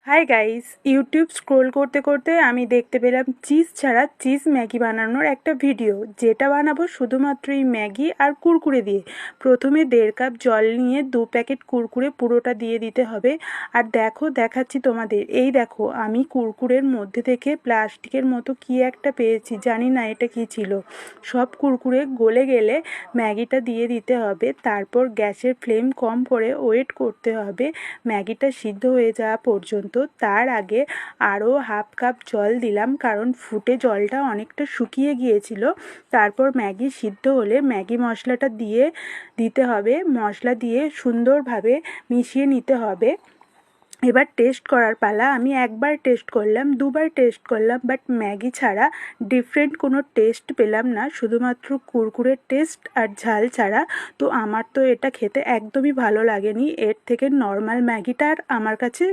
Hi guys, YouTube scroll করতে করতে আমি দেখতে পেলাম চিজ ছাড়া চিজ ম্যাগি বানানোর একটা ভিডিও। যেটা বানাবো শুধুমাত্র এই ম্যাগি আর কুরকুরে দিয়ে। প্রথমে 1.5 কাপ জল নিয়ে 2 প্যাকেট কুরকুরে পুরোটা দিয়ে দিতে হবে। আর দেখো, দেখাচ্ছি তোমাদের। এই দেখো, আমি কুরকুরের মধ্যে থেকে প্লাস্টিকের মতো কি একটা পেয়েছি, জানি না এটা কি ছিল। সব কুরকুরে গলে গেলে ম্যাগিটা দিয়ে দিতে হবে। তারপর গ্যাসের ফ্লেম কম করে ওয়েট করতে হবে ম্যাগিটা সিদ্ধ হয়ে যাওয়া পর্যন্ত। তার আগে আরও 1/2 কাপ জল দিলাম, কারণ ফুটে জলটা অনেকটা শুকিয়ে গিয়েছিল। তারপর ম্যাগি সিদ্ধ হলে ম্যাগি মশলাটা দিতে হবে। মশলা দিয়ে সুন্দরভাবে মিশিয়ে নিতে হবে। এবার টেস্ট করার পালা। আমি একবার টেস্ট করলাম, দুবার টেস্ট করলাম, বাট ম্যাগি ছাড়া ডিফারেন্ট কোনো টেস্ট পেলাম না, শুধুমাত্র কুরকুরের টেস্ট আর ঝাল ছাড়া। তো আমার তো এটা খেতে একদমই ভালো লাগেনি। এর থেকে নর্মাল ম্যাগিটা আর আমার কাছে